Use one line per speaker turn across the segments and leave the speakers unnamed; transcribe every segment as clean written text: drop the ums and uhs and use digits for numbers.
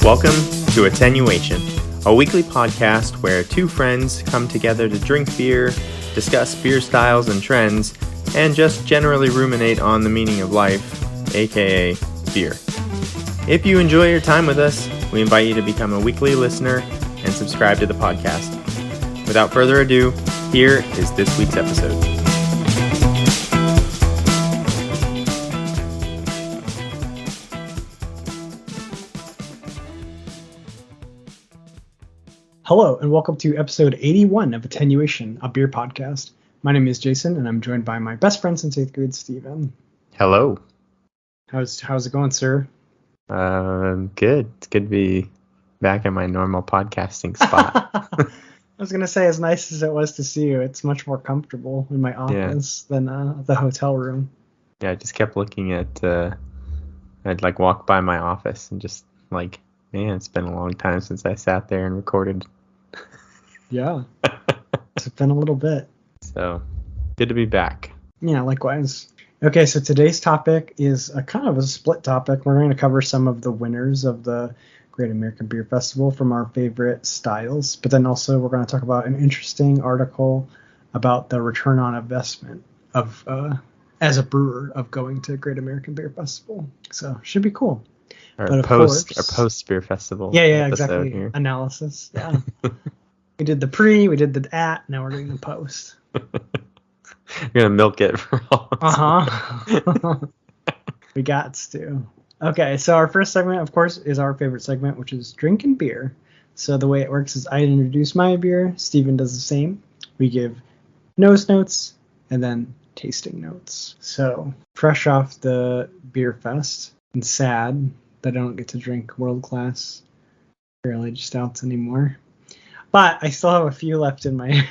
Welcome to Attenuation, a weekly podcast where two friends come together to drink beer, discuss beer styles and trends, and just generally ruminate on the meaning of life, aka beer. If you enjoy your time with us, we invite you to become a weekly listener and subscribe to the podcast. Without further ado, here is this week's episode.
Hello, and welcome to episode 81 of Attenuation, a beer podcast. My name is Jason, and I'm joined by my best friend since 8th grade, Steven.
Hello.
How's it going, sir?
Good. It's good to be back in my normal podcasting spot.
I was going to say, as nice as it was to see you, it's much more comfortable in my office than the hotel room.
Yeah, I just kept looking at, I'd walk by my office and just man, it's been a long time since I sat there and recorded.
Yeah, it's been a little bit.
So, good to be back.
Yeah, likewise. Okay, so today's topic is a kind of a split topic. We're going to cover some of the winners of the Great American Beer Festival from our favorite styles, but then also we're going to talk about an interesting article about the return on investment of as a brewer of going to Great American Beer Festival. So, should be cool.
Our post beer festival.
Yeah, exactly. Here. Analysis. Yeah. We did the pre, we did the at, now we're doing the post.
You're gonna milk it for all.
We got to. Okay, so our first segment, of course, is our favorite segment, which is drinking beer. So the way it works is I introduce my beer, Steven does the same. We give nose notes and then tasting notes. So fresh off the beer fest, and sad that I don't get to drink world-class barrel-aged stouts anymore. But I still have a few left in my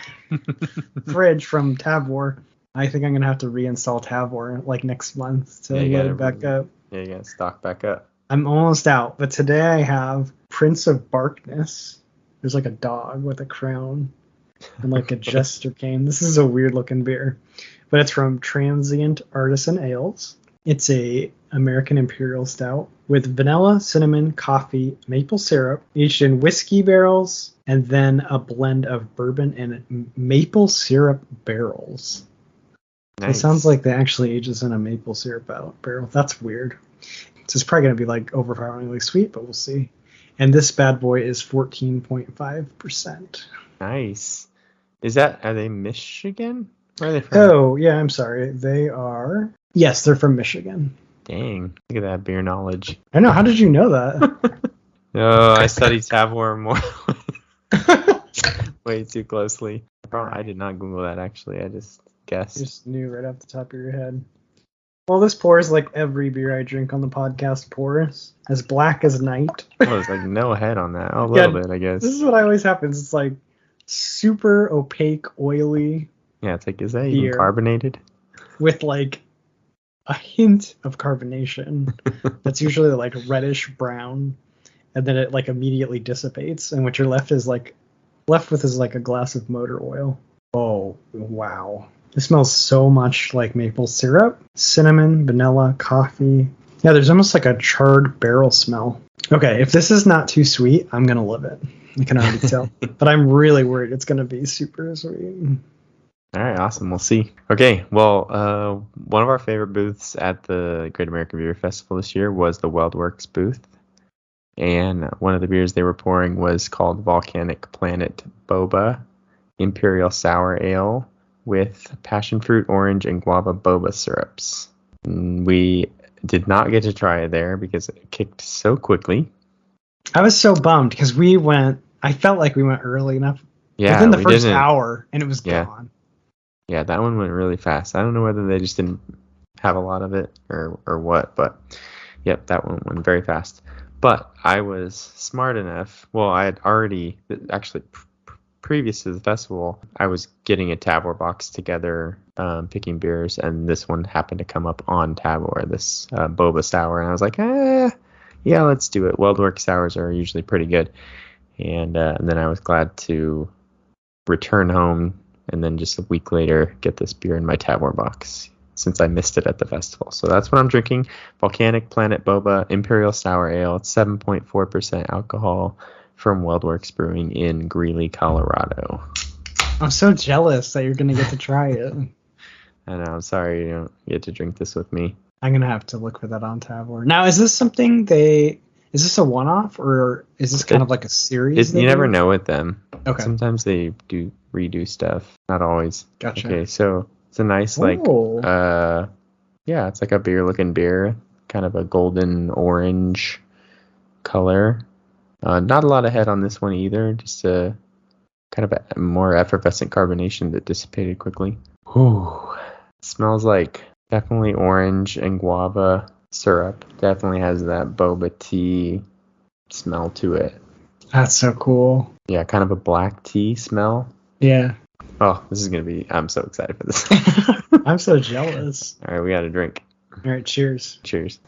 fridge from Tavour. I think I'm going to have to reinstall Tavour next month to load it back up.
Yeah, you got to stock back up.
I'm almost out, but today I have Prince of Barkness. There's a dog with a crown and a jester cane. This is a weird-looking beer, but it's from Transient Artisan Ales. It's a American Imperial Stout with vanilla, cinnamon, coffee, maple syrup, aged in whiskey barrels, and then a blend of bourbon and maple syrup barrels. Nice. It sounds like they actually age this in a maple syrup barrel. That's weird. So it's probably going to be overpoweringly sweet, but we'll see. And this bad boy is 14.5%.
Nice. Are they Michigan? Where are they from?
Oh, yeah, I'm sorry. Yes, they're from Michigan.
Dang, look at that beer knowledge.
I know. How did you know that?
No, I studied Tavour more. Way too closely. I did not Google that, actually. I just guessed.
You just knew right off the top of your head. Well, this pours like every beer I drink on the podcast pours. As black as night.
Oh, there's no head on that. A little bit, I guess.
This is what always happens. It's super opaque, oily.
Yeah, it's is that even carbonated?
With a hint of carbonation. That's usually reddish brown. And then it immediately dissipates. And what you're left with is a glass of motor oil. Oh, wow. It smells so much like maple syrup, cinnamon, vanilla, coffee. Yeah, there's almost a charred barrel smell. Okay, if this is not too sweet, I'm going to love it. I can already tell. But I'm really worried it's going to be super sweet.
All right, awesome. We'll see. Okay, well, one of our favorite booths at the Great American Beer Festival this year was the Weldwerks booth. And one of the beers they were pouring was called Volcanic Planet Boba Imperial Sour Ale with passion fruit, orange, and guava boba syrups. And we did not get to try it there because it kicked so quickly.
I was so bummed because I felt like we went early enough.
Yeah,
within the first hour, and it was gone.
Yeah, that one went really fast. I don't know whether they just didn't have a lot of it or what, but yep, that one went very fast. But I was smart enough. Well, I had already, actually, previous to the festival, I was getting a Tavour box together, picking beers, and this one happened to come up on Tavour, this Boba Sour, and I was like, yeah, let's do it. Weldwerks sours are usually pretty good. And then I was glad to return home and then just a week later get this beer in my Tavour box. since I missed it at the festival. So that's what I'm drinking. Volcanic Planet Boba Imperial Sour Ale. It's 7.4% alcohol from Weldwerks Brewing in Greeley, Colorado.
I'm so jealous that you're going to get to try it.
I know. I'm sorry you don't get to drink this with me.
I'm going to have to look for that on Tavor. Now, is this something is this a one-off, or is this kind of like a series?
You never know with them.
Okay.
Sometimes they do redo stuff. Not always.
Gotcha.
Okay, so it's a nice, like, yeah, it's like a beer-looking beer. Kind of a golden orange color. Not a lot of head on this one either. Just a kind of a more effervescent carbonation that dissipated quickly. Ooh, it smells like definitely orange and guava syrup. Definitely has that boba tea smell to it.
That's so cool.
Yeah, kind of a black tea smell.
Yeah.
Oh, this is going to be... I'm so excited for this.
I'm so jealous.
All right, we got a drink.
All right, cheers.
Cheers.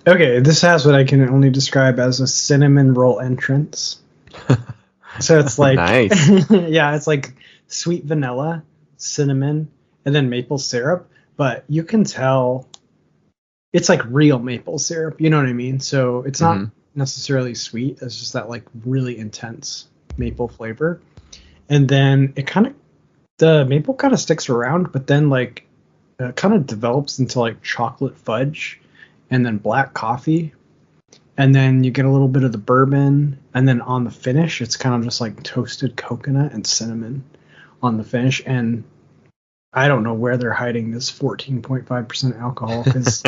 Okay, this has what I can only describe as a cinnamon roll entrance. So it's like...
Nice.
Yeah, it's like sweet vanilla, cinnamon, and then maple syrup. But you can tell it's like real maple syrup. You know what I mean? So it's not necessarily sweet. It's just that like really intense maple flavor. And then the maple kind of sticks around, but then like it kind of develops into like chocolate fudge and then black coffee. And then you get a little bit of the bourbon. And then on the finish, it's kind of just like toasted coconut and cinnamon on the finish. And I don't know where they're hiding this 14.5% alcohol, because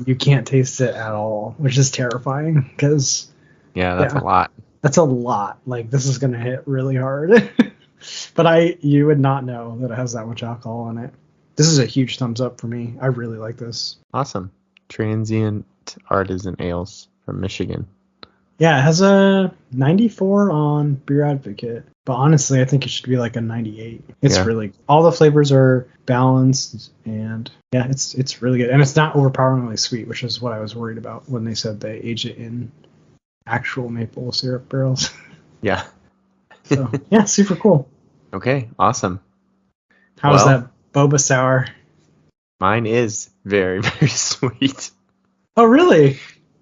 you can't taste it at all, which is terrifying. Because
that's a lot.
That's a lot. Like, this is going to hit really hard. But you would not know that it has that much alcohol in it. This is a huge thumbs up for me. I really like this.
Awesome. Transient Artisan Ales from Michigan.
Yeah, it has a 94 on Beer Advocate. But honestly, I think it should be like a 98. It's really... All the flavors are balanced, and yeah, it's really good. And it's not overpoweringly sweet, which is what I was worried about when they said they age it in actual maple syrup barrels.
Yeah.
So, yeah, super cool.
Okay, awesome.
How's that Boba Sour?
Mine is very, very sweet.
Oh, really?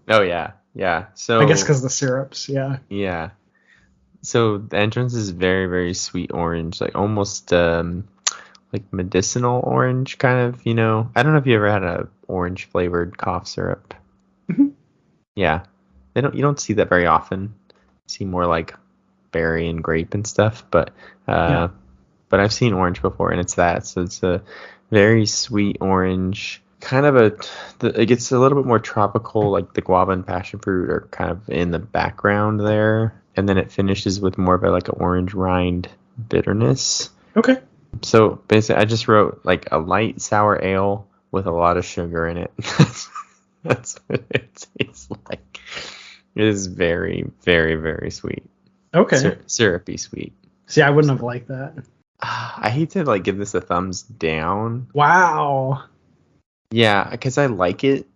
Oh, yeah. Yeah. So
I guess because the syrups, yeah.
Yeah. So the entrance is very, very sweet orange, like almost like medicinal orange kind of, I don't know if you ever had a orange flavored cough syrup.
Mm-hmm.
Yeah. You don't see that very often. You see more like berry and grape and stuff, but I've seen orange before, and it's that. So it's a very sweet orange, kind of it gets a little bit more tropical, like the guava and passion fruit are kind of in the background there. And then it finishes with more of like an orange rind bitterness.
Okay.
So basically, I just wrote like a light sour ale with a lot of sugar in it. That's what it tastes like. It is very, very, very sweet.
Okay.
Syrupy sweet.
See, I wouldn't have liked that.
I hate to like give this a thumbs down.
Wow.
Yeah, because I like it,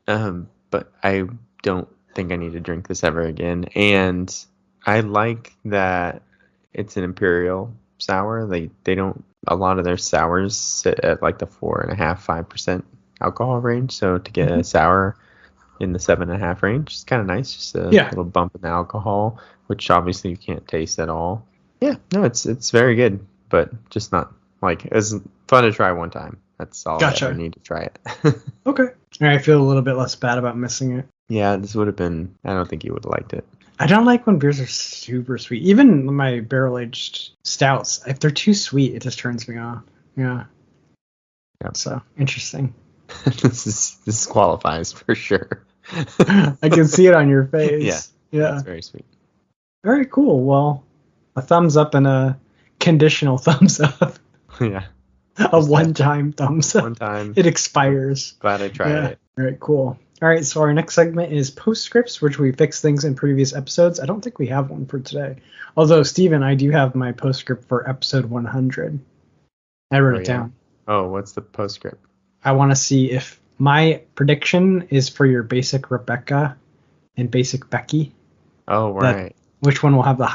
but I don't think I need to drink this ever again. And I like that it's an Imperial sour. They don't, a lot of their sours sit at like the 4.5-5% alcohol range. So to get a sour in the 7.5 range is kind of nice. Just a little bump in the alcohol, which obviously you can't taste at all. Yeah, no, it's very good, but just not like, it's fun to try one time. That's all.
Gotcha.
I ever need to try it.
Okay. All right, I feel a little bit less bad about missing it.
Yeah, this would have been, I don't think you would have liked it.
I don't like when beers are super sweet. Even my barrel-aged stouts, if they're too sweet, it just turns me off. Yeah.
Yep.
So, interesting.
This qualifies for sure.
I can see it on your face. Yeah.
It's very sweet.
Very cool. Well, a thumbs up and a conditional thumbs up.
Yeah.
A one-time thumbs up.
One time.
It expires.
Glad I tried it.
All right, cool. All right, so our next segment is postscripts, which we fix things in previous episodes. I don't think we have one for today. Although, Steven, I do have my postscript for episode 100. I wrote it down.
Oh, what's the postscript?
I want to see if my prediction is for your basic Rebecca and basic Becky.
Oh, right.
Which one will have the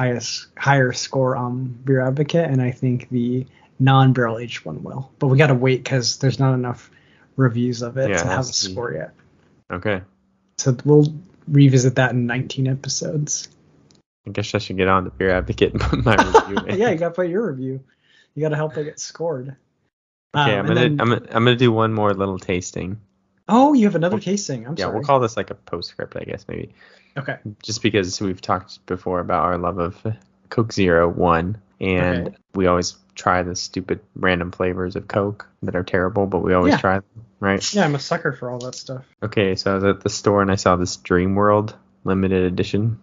higher score on Beer Advocate? And I think the non-barrel aged one will. But we got to wait because there's not enough reviews of it
Yeah,
to
it
have a
has to be.
score yet.
Okay.
So we'll revisit that in 19 episodes.
I guess I should get on the Beer Advocate and put my review in.
Yeah, you got to put your review. You got to help it get scored.
Okay, I'm gonna do one more little tasting.
Oh, you have another tasting. I'm sorry.
Yeah, we'll call this like a postscript, I guess, maybe.
Okay.
Just because we've talked before about our love of Coke Zero 1, and we always try the stupid random flavors of Coke that are terrible, but we always try them, right?
Yeah, I'm a sucker for all that stuff.
Okay, so I was at the store and I saw this Dream World limited edition.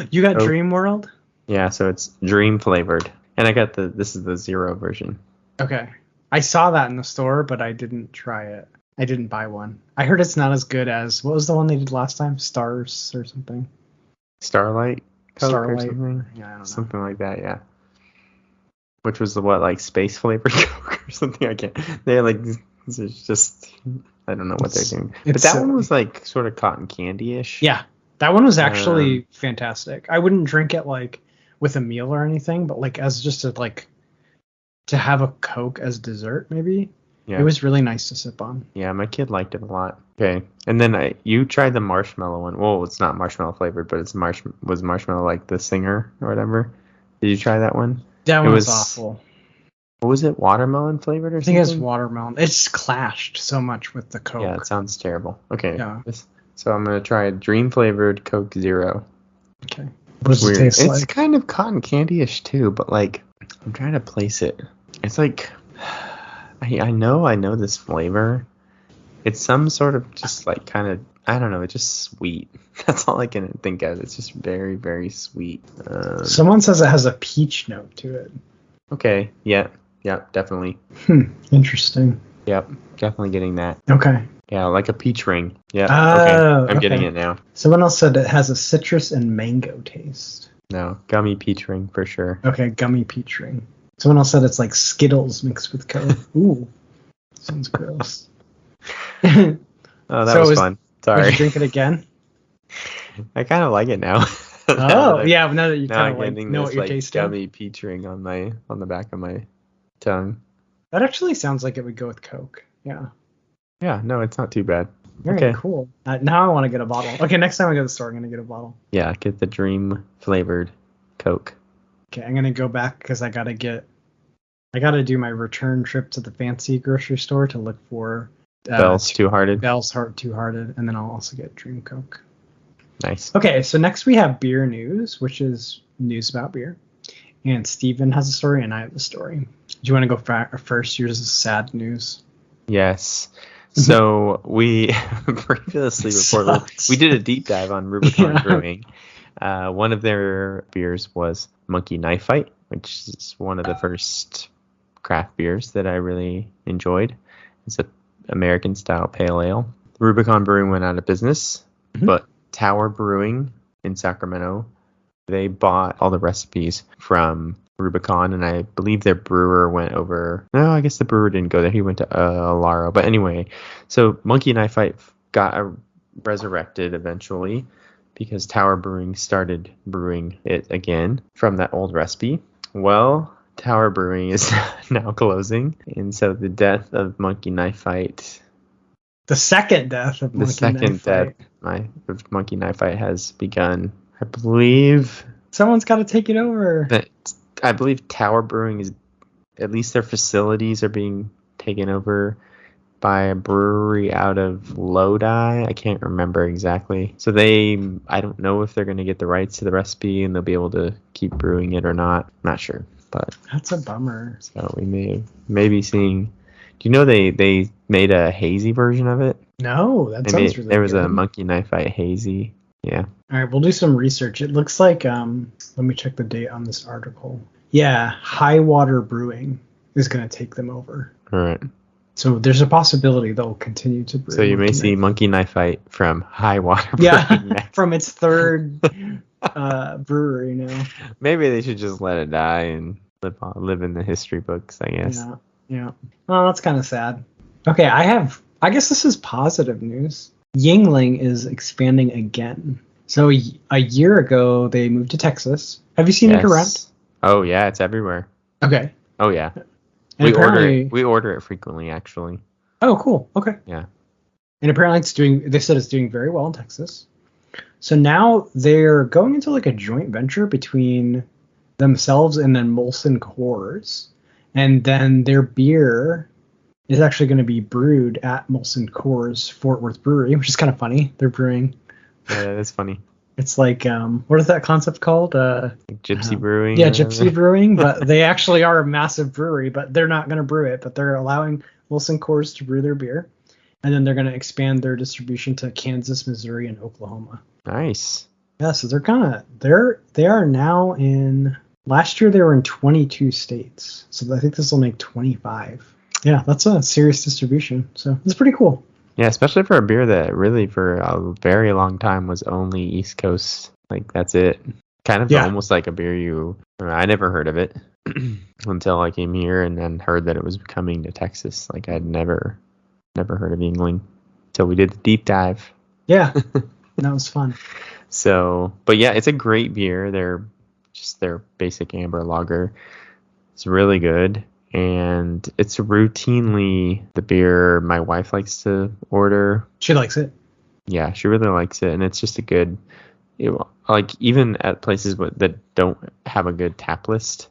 You got Dream World?
Yeah, so it's dream flavored. And I got this is the zero version.
Okay. I saw that in the store, but I didn't try it. I didn't buy one. I heard it's not as good as, what was the one they did last time? Stars or something?
Starlight Coke
Starlight.
or something?
Yeah, I don't know.
Something like that, yeah. Which was the like space flavored Coke or something? I can't. They're like, it's just, I don't know what they're doing. But that one was like sort of cotton candy-ish.
Yeah, that one was actually fantastic. I wouldn't drink it like with a meal or anything, but like as just to have a Coke as dessert, maybe. Yeah. It was really nice to sip on.
Yeah, my kid liked it a lot. Okay, and then you tried the marshmallow one. Well, it's not marshmallow flavored, but was marshmallow like the singer or whatever. Did you try that one?
That one was awful.
What was it? Watermelon flavored or something?
I think it was watermelon. It just clashed so much with the Coke.
Yeah, it sounds terrible. Okay.
Yeah.
So I'm gonna try a dream flavored Coke Zero.
Okay. What does it taste like?
It's kind of cotton candy-ish too, but like I'm trying to place it. It's like I know this flavor. It's some sort of just like kind of, I don't know, it's just sweet. That's all I can think of. It's just very, very sweet.
Someone says it has a peach note to it.
Okay, yeah, definitely.
Interesting.
Yep, definitely getting that.
Okay.
Yeah, like a peach ring. Yeah, okay, I'm getting it now.
Someone else said it has a citrus and mango taste.
No, gummy peach ring for sure.
Okay, gummy peach ring. Someone else said it's like Skittles mixed with Coke. Ooh, sounds gross.
Oh, that was fun. Sorry.
Would you drink it again?
I kind of like it now.
Now that you kind of
like
know what you're tasting.
Gummy peach ring on the back of my tongue.
That actually sounds like it would go with Coke. Yeah.
Yeah, no, it's not too bad.
Very cool. Now I want to get a bottle. Okay, next time I go to the store, I'm gonna get a bottle.
Yeah, get the dream flavored Coke.
Okay, I'm gonna go back because I gotta do my return trip to the fancy grocery store to look for
Bell's Two Hearted,
and then I'll also get Dream Coke.
Nice.
Okay, so next we have beer news, which is news about beer, and Steven has a story and I have a story. Do you want to go first? Yours is sad news.
Yes. So we previously reported we did a deep dive on Rubicon Brewing. One of their beers was Monkey Knife Fight, which is one of the first craft beers that I really enjoyed. It's an American style pale ale. Rubicon Brewing went out of business, but Tower Brewing in Sacramento, they bought all the recipes from Rubicon, and I believe their brewer went over. No, I guess the brewer didn't go there. He went to Alaro. But anyway, so Monkey Knife Fight got resurrected eventually because Tower Brewing started brewing it again from that old recipe. Well, Tower Brewing is now closing, and so the death of Monkey Knife Fight.
The second death of
Monkey Knife Fight has begun. I believe
someone's got to take it over.
But I believe Tower Brewing is, at least their facilities are being taken over by a brewery out of Lodi. I can't remember exactly. So I don't know if they're going to get the rights to the recipe and they'll be able to keep brewing it or not. Not sure, but
that's a bummer.
So we may be seeing. Do you know they made a hazy version of it?
No, that sounds really
There was
good.
a Monkey Knife Fight hazy. Yeah.
All right, we'll do some research. It looks like, let me check the date on this article. Yeah, High Water Brewing is going to take them over.
All right.
So there's a possibility they'll continue to brew.
So you may see Monkey Knife Fight from High Water Brewing.
Yeah, from its third brewery now.
Maybe they should just let it die and live in the history books, I guess.
Yeah. Well, that's kind of sad. Okay, I guess this is positive news. Yingling is expanding again. So a year ago, they moved to Texas. Have you seen it around?
Oh, yeah, it's everywhere.
Okay.
Oh, yeah.
And apparently,
we order it frequently, actually.
oh, cool. Okay.
Yeah.
And apparently they said it's doing very well in Texas. So now they're going into like a joint venture between themselves and then Molson Coors. And then their beer is actually going to be brewed at Molson Coors Fort Worth Brewery, which is kind of funny. They're brewing.
Yeah, that's funny.
It's like, what is that concept called?
Like Gypsy Brewing?
Yeah, Gypsy Brewing, but they actually are a massive brewery, but they're not going to brew it, but they're allowing Molson Coors to brew their beer. And then they're going to expand their distribution to Kansas, Missouri, and Oklahoma.
Nice.
Yeah, so they are now last year they were in 22 states. So I think this will make 25. Yeah, that's a serious distribution. So it's pretty cool.
Yeah, especially for a beer that really for a very long time was only East Coast. Like, that's it. Kind of almost like a beer I never heard of it until I came here and then heard that it was coming to Texas. Like, I'd never heard of Yingling until we did the deep dive.
Yeah, that was fun.
So, but yeah, it's a great beer. Their basic amber lager. It's really good. And it's routinely the beer my wife likes to order.
She likes it.
Yeah, she really likes it. And it's just a good, like even at places that don't have a good tap list,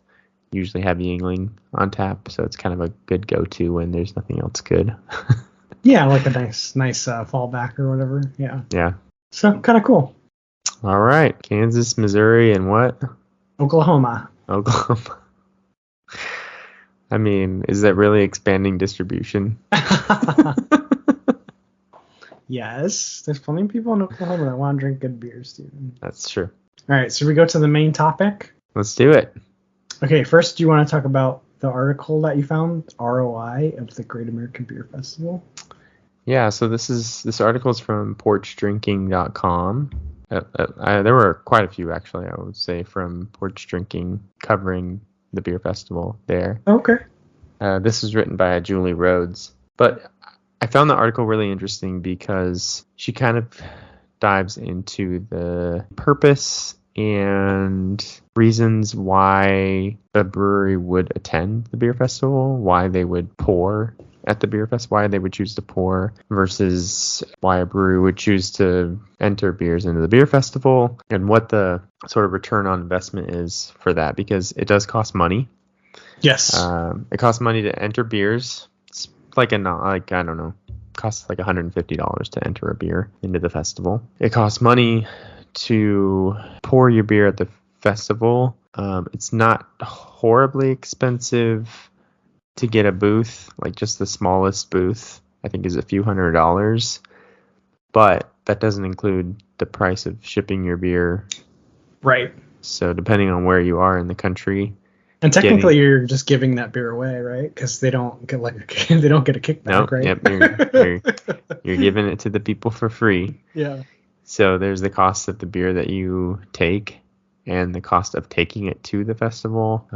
usually have Yingling on tap. So it's kind of a good go-to when there's nothing else good.
Yeah, like a nice fallback or whatever. Yeah.
Yeah.
So kind of cool.
All right. Kansas, Missouri, and what?
Oklahoma.
I mean, is that really expanding distribution?
Yes. There's plenty of people in Oklahoma that want to drink good beers, dude.
That's true.
All right. So we go to the main topic.
Let's do it.
Okay. First, do you want to talk about the article that you found, ROI of the Great American Beer Festival?
Yeah. So this article is from porchdrinking.com. There were quite a few, actually, I would say, from Porch Drinking covering the beer festival there.
Okay.
This was written by Julie Rhodes. But I found the article really interesting because she kind of dives into the purpose and reasons why a brewery would attend the beer festival, why they would pour at the beer fest, why they would choose to pour versus why a brewery would choose to enter beers into the beer festival, and what the sort of return on investment is for that, because it does cost money.
Yes.
It costs money to enter beers. It's like I don't know, costs like $150 to enter a beer into the festival. It costs money to pour your beer at the festival. It's not horribly expensive to get a booth, like just the smallest booth, I think is a few $100s, but that doesn't include the price of shipping your beer.
Right.
So depending on where you are in the country,
and technically you're just giving that beer away, right? Because they don't get they don't get a kickback, right?
Yep, you're giving it to the people for free.
Yeah.
So there's the cost of the beer that you take and the cost of taking it to the festival,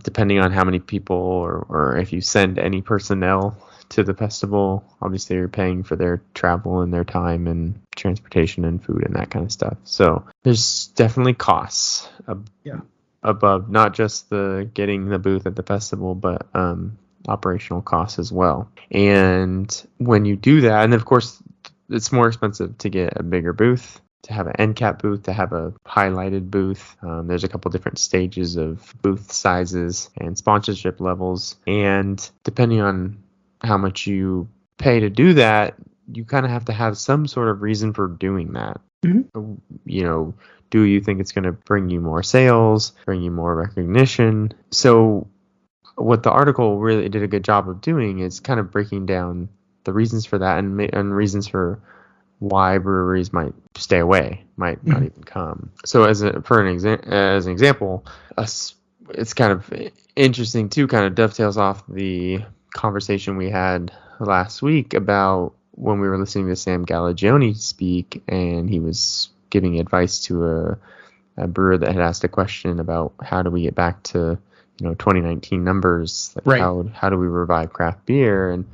depending on how many people or if you send any personnel to the festival. Obviously, you're paying for their travel and their time and transportation and food and that kind of stuff. So there's definitely costs above not just the getting the booth at the festival, but operational costs as well. And when you do that, and of course, it's more expensive to get a bigger booth, to have an end cap booth, to have a highlighted booth. There's a couple different stages of booth sizes and sponsorship levels. And depending on how much you pay to do that, you kind of have to have some sort of reason for doing that. Mm-hmm. You know, do you think it's going to bring you more sales, bring you more recognition? So what the article really did a good job of doing is kind of breaking down the reasons for that and reasons for why breweries might stay away, might not even come. So as an example, it's kind of interesting too, kind of dovetails off the conversation we had last week about when we were listening to Sam Galligione speak, and he was giving advice to a brewer that had asked a question about how do we get back to 2019 numbers, like right. How do we revive craft beer, and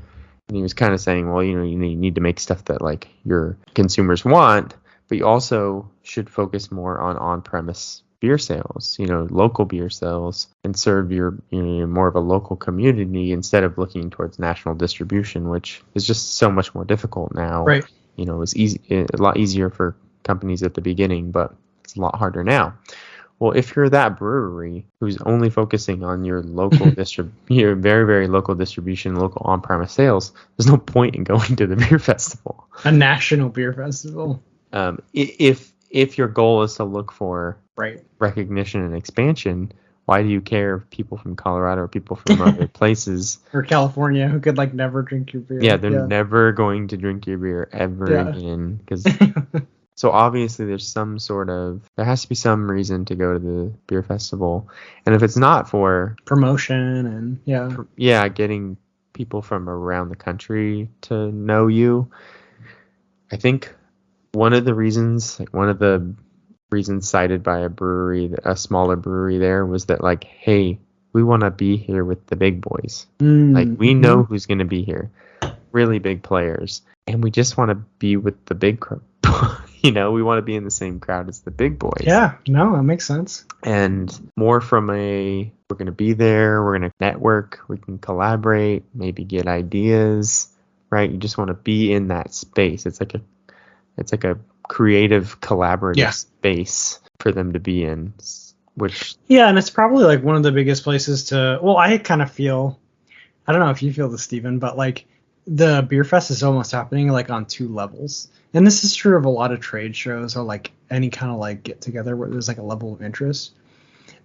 he was kind of saying, well, you need to make stuff that like your consumers want, but you also should focus more on on-premise beer sales, local beer sales, and serve your more of a local community instead of looking towards national distribution, which is just so much more difficult now.
Right.
It's a lot easier for companies at the beginning, but it's a lot harder now. Well, if you're that brewery who's only focusing on your local your very, very local distribution, local on-premise sales, there's no point in going to the beer festival.
A national beer festival.
If your goal is to look for
right
recognition and expansion, why do you care if people from Colorado or people from other places
or California who could never drink your beer?
Yeah, they're never going to drink your beer ever again, because. So obviously there has to be some reason to go to the beer festival. And if it's not for
promotion and
getting people from around the country to know you, I think one of the reasons cited by a smaller brewery there was that hey, we want to be here with the big boys. We know who's going to be here, really big players, and we just want to be with the big we want to be in the same crowd as the big boys.
Yeah, no, that makes sense.
And more from we're going to be there, we're going to network, we can collaborate, maybe get ideas, right? You just want to be in that space. It's like a creative, collaborative space for them to be in.
And it's probably one of the biggest places to. Well, I kind of feel. I don't know if you feel this, Steven, but the beer fest is almost happening on two levels. And this is true of a lot of trade shows or any kind of get together where there's a level of interest.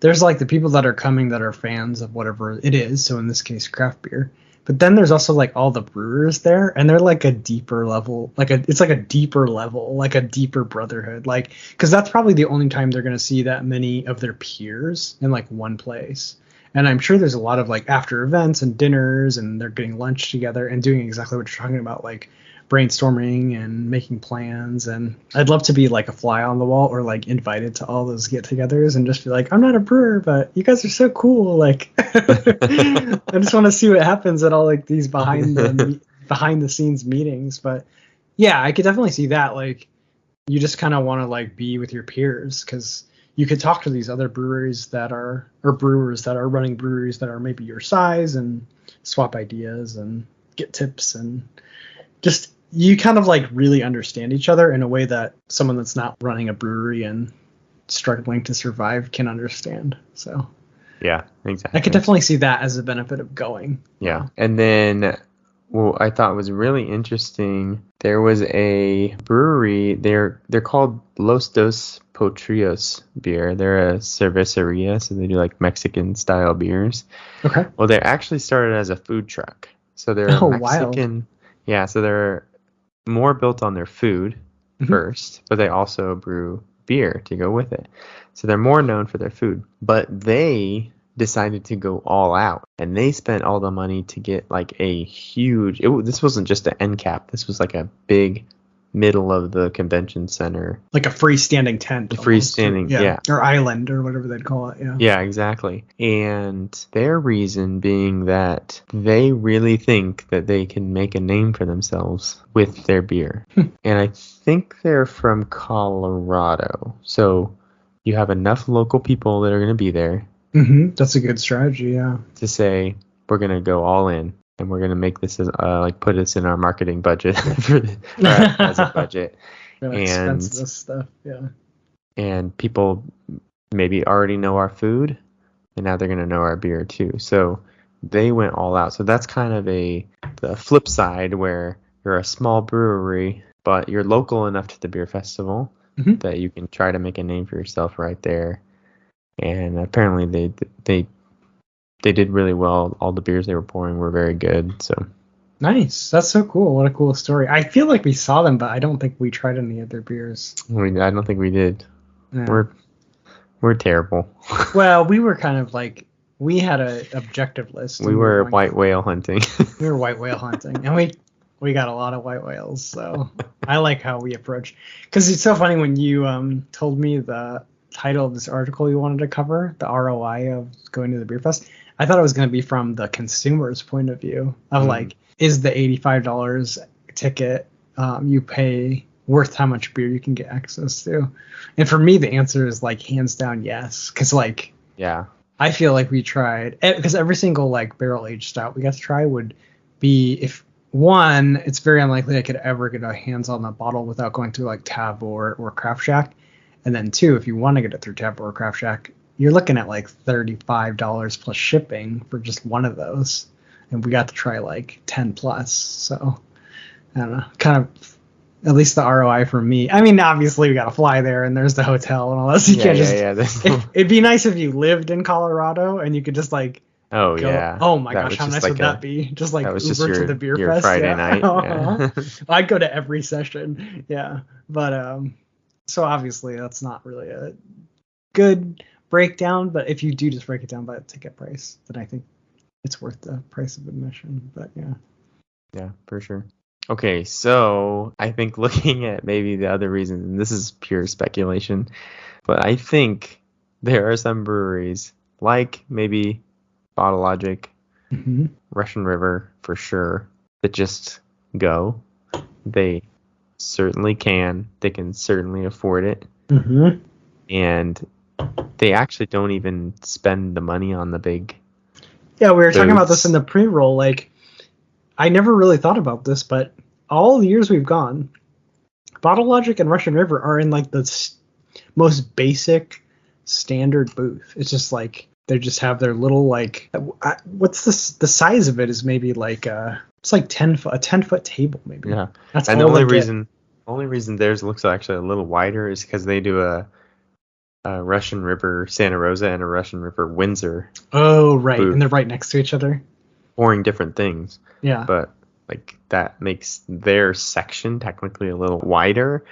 There's the people that are coming that are fans of whatever it is. So in this case, craft beer. But then there's also all the brewers there, and they're a deeper level, it's a deeper level, a deeper brotherhood, because that's probably the only time they're going to see that many of their peers in one place. And I'm sure there's a lot of after events and dinners, and they're getting lunch together and doing exactly what you're talking about, brainstorming and making plans. And I'd love to be a fly on the wall or invited to all those get-togethers and just be I'm not a brewer, but you guys are so cool. I just want to see what happens at all these behind the scenes meetings. But yeah, I could definitely see that. You just kind of want to be with your peers, because you could talk to these other brewers that are running breweries that are maybe your size and swap ideas and get tips, and just you kind of really understand each other in a way that someone that's not running a brewery and struggling to survive can understand. So
yeah, exactly.
I could definitely see that as a benefit of going.
Yeah. And then I thought was really interesting, there was a brewery, they're called Los Dos Potrillos beer. They're a cerveceria, so they do Mexican style beers.
Okay.
Well, they actually started as a food truck. So they're Mexican.
Wild.
Yeah, so they're more built on their food first, but they also brew beer to go with it. So they're more known for their food, but they decided to go all out, and they spent all the money to get a huge, this wasn't just an end cap, this was a big middle of the convention center,
a freestanding tent,
or
island or whatever they'd call it.
Yeah, exactly. And their reason being that they really think that they can make a name for themselves with their beer. And I think they're from Colorado, so you have enough local people that are going to be there.
That's a good strategy,
to say we're going to go all in, and we're going to make this as put this in our marketing budget as a budget.
And this stuff,
and people maybe already know our food, and now they're going to know our beer too. So they went all out. So that's kind of the flip side, where you're a small brewery, but you're local enough to the beer festival that you can try to make a name for yourself right there. And apparently they did really well. All the beers they were pouring were very good. So
nice. That's so cool. What a cool story. I feel like we saw them, but I don't think we tried any of their beers.
I don't think we did. Yeah. We're terrible.
Well, we were kind of we had an objective list.
We were white whale hunting.
We were white whale hunting, and we got a lot of white whales. So I like how we approach, because it's so funny when you told me the title of this article you wanted to cover, the ROI of going to the beer fest. I thought it was going to be from the consumer's point of view of is the $85 ticket you pay worth how much beer you can get access to? And for me, the answer is like hands down yes, because like
Yeah.
I feel like we tried, because every single like barrel aged stout we got to try would be, if one, it's very unlikely I could ever get a hands on the bottle without going through like Tab or Craft Shack, and then two, if you want to get it through Tab or Craft Shack, you're looking at like $35 plus shipping for just one of those, and we got to try like 10 plus. So I don't know, kind of, at least the ROI for me. I mean, obviously we got to fly there and there's the hotel and all that. So you can't just. It'd be nice if you lived in Colorado and you could just like.
Oh
go,
yeah.
oh my gosh, how nice would that be? Just like Uber to the beer fest.
Friday night. Yeah.
I'd go to every session. Yeah, but so obviously that's not really a good breakdown. But if you do just break it down by the ticket price, then I think it's worth the price of admission. But yeah.
Yeah, for sure. Okay, so I think looking at maybe the other reasons, and this is pure speculation, but I think there are some breweries like maybe Bottle Logic, Russian River for sure, that just go. They certainly can. They can certainly afford it. And they actually don't even spend the money on the big.
Yeah, we were talking about this in the pre-roll. Like, I never really thought about this, but all the years we've gone, Bottle Logic and Russian River are in like the most basic standard booth. It's just like they just have their little like what's the size of it is maybe like it's like 10-foot table maybe.
Yeah,
that's
and the only reason theirs looks actually a little wider is because they do a Russian River Santa Rosa and a Russian River Windsor.
Oh right,
booth,
and they're right next to each other.
Pouring different things.
Yeah,
but like that makes their section technically a little wider,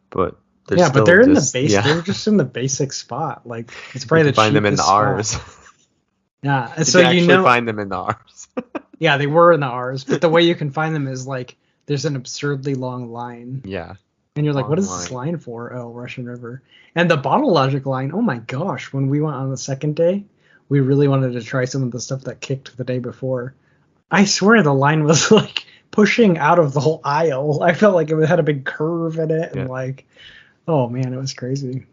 but
but they're in the base. Yeah. They're just in the basic spot. Like it's probably the
find them in the R's.
Yeah, and so you
find them in the R's.
Yeah, they were in the R's, but the way you can find them is like there's an absurdly long line.
Yeah.
And you're like, what is this line for? Oh, Russian River. And the Bottle Logic line, oh my gosh, when we went on the second day, we really wanted to try some of the stuff that kicked the day before. I swear the line was like pushing out of the whole aisle. I felt like it had a big curve in it, and like, oh man, it was crazy.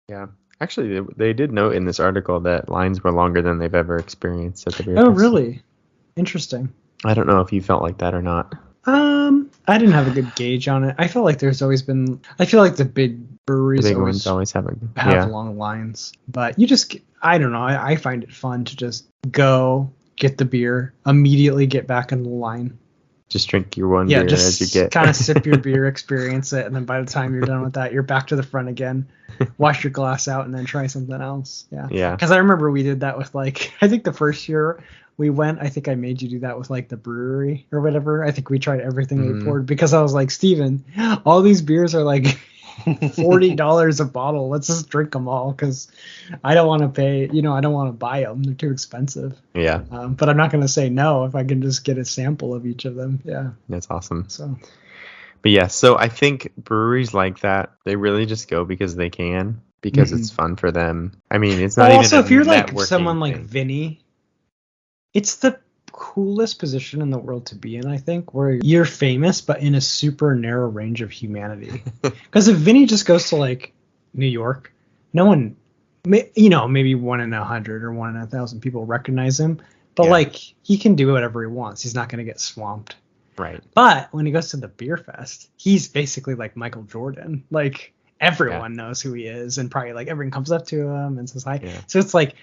Yeah. Actually, they did note in this article that lines were longer than they've ever experienced at the beer fest.
Really? Interesting.
I don't know if you felt like that or not.
I didn't have a good gauge on it. I felt like there's always been. I feel like the big breweries
always have
long lines, but you just. I don't know. I find it fun to just go get the beer, immediately get back in the line.
Just drink your one beer as you get.
Kind of sip your beer, experience it, and then by the time you're done with that, you're back to the front again. Wash your glass out and then try something else. Yeah.
Yeah.
Because I remember we did that with like, I think the first year we went, I think I made you do that with like the brewery or whatever. I think we tried everything they poured because I was like, Steven, all these beers are like $40 a bottle. Let's just drink them all because I don't want to pay, I don't want to buy them. They're too expensive.
Yeah.
But I'm not going to say no if I can just get a sample of each of them. Yeah.
That's awesome.
So.
But yeah, so I think breweries like that, they really just go because they can, because it's fun for them. I mean, it's not even also
if you're like someone like Vinny, it's the coolest position in the world to be in, I think, where you're famous but in a super narrow range of humanity. Because if Vinny just goes to like New York, no one, maybe 1 in 100 or 1 in 1,000 people recognize him, but like he can do whatever he wants. He's not going to get swamped.
Right.
But when he goes to the beer fest, he's basically like Michael Jordan. Like everyone knows who he is, and probably like everyone comes up to him and says hi. Yeah. So it's like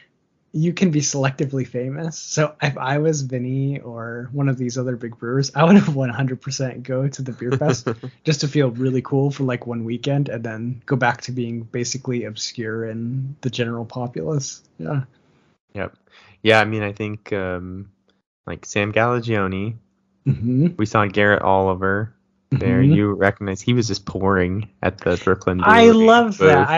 you can be selectively famous. So if I was Vinny or one of these other big brewers, I would have 100% go to the beer fest just to feel really cool for like one weekend and then go back to being basically obscure in the general populace. Yeah.
Yep. Yeah. I mean, I think like Sam Galagione. We saw Garrett Oliver there. You recognize he was just pouring at the Brooklyn Brewery.
I love that.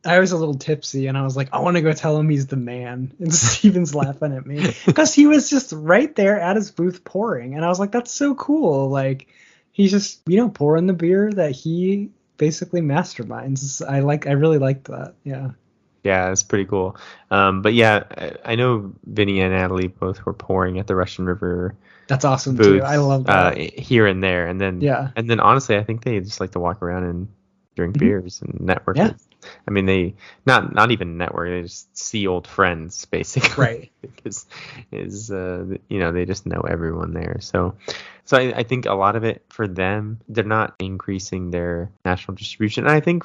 I was a little tipsy and I was like, I want to go tell him he's the man. And Steven's laughing at me because he was just right there at his booth pouring. And I was like, that's so cool. Like he's just, pouring the beer that he basically masterminds. I really liked that. Yeah.
Yeah, it's pretty cool. But yeah, I know Vinny and Natalie both were pouring at the Russian River
That's awesome too. I
booths
love that.
here and there,
Yeah.
and then honestly, I think they just like to walk around and drink
Mhm.
beers and network
Yeah.
with. I mean, they not even network; they just see old friends basically.
Right.
Because they just know everyone there. So I think a lot of it for them, they're not increasing their national distribution. And I think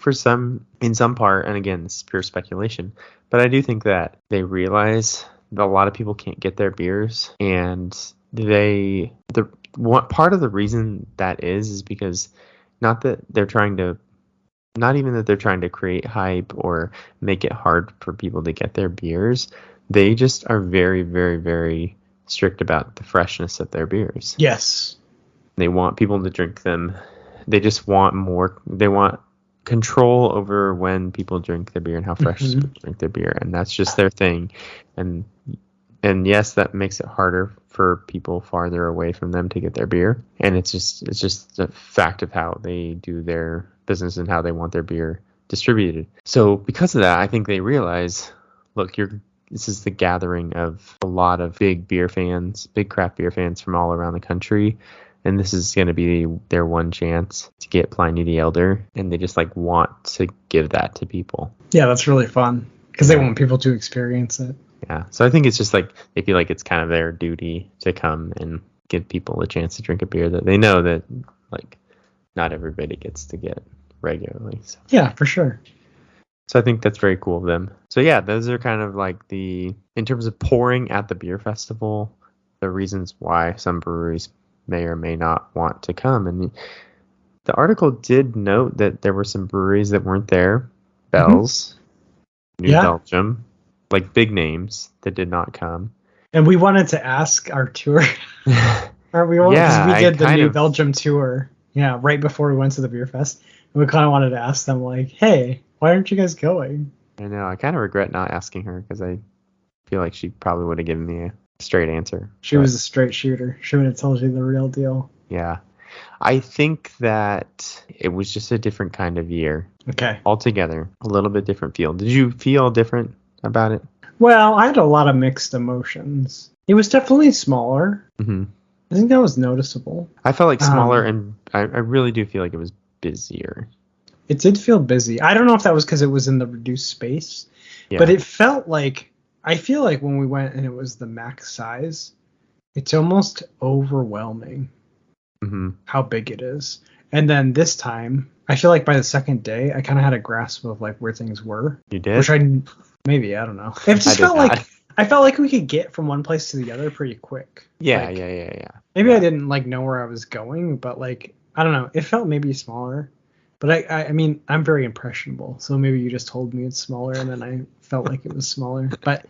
in some part, and again, this is pure speculation, but I do think that they realize that a lot of people can't get their beers, and one part of the reason that is because not that they're trying to not even that they're trying to create hype or make it hard for people to get their beers. They just are very, very, very strict about the freshness of their beers.
Yes.
They want people to drink them. They just want more. They want control over when people drink their beer and how fresh people drink their beer, and that's just their thing. And yes, that makes it harder for people farther away from them to get their beer. And it's just a fact of how they do their business and how they want their beer distributed. So because of that, I think they realize, look, this is the gathering of a lot of big craft beer fans from all around the country. And this is going to be their one chance to get Pliny the Elder. And they just want to give that to people.
Yeah, that's really fun because they want people to experience it.
Yeah. So I think it's just they feel like it's kind of their duty to come and give people a chance to drink a beer that they know that not everybody gets to get regularly. So.
Yeah, for sure.
So I think that's very cool of them. So yeah, those are kind of in terms of pouring at the beer festival, the reasons why some breweries may or may not want to come. And the article did note that there were some breweries that weren't there. Bell's, New Belgium, big names that did not come.
And we wanted to ask our tour. Because we did the New Belgium tour. Yeah, right before we went to the beer fest. And we kind of wanted to ask them hey, why aren't you guys going?
I know. I kind of regret not asking her because I feel like she probably would have given me a straight answer.
She was a straight shooter. She would have told you the real deal.
Yeah. I think that it was just a different kind of year.
Okay.
Altogether, a little bit different feel. Did you feel different about it?
Well, I had a lot of mixed emotions. It was definitely smaller.
Mm-hmm.
I think that was noticeable.
I felt like smaller, and I really do feel like it was busier.
It did feel busy. I don't know if that was because it was in the reduced space, but it felt I feel like when we went and it was the max size, it's almost overwhelming how big it is. And then this time, I feel like by the second day, I kind of had a grasp of where things were.
You did?
Which I don't know. It just felt I felt like we could get from one place to the other pretty quick.
Yeah.
Maybe I didn't know where I was going, but I don't know. It felt maybe smaller. But I mean, I'm very impressionable, so maybe you just told me it's smaller, and then I felt like it was smaller. But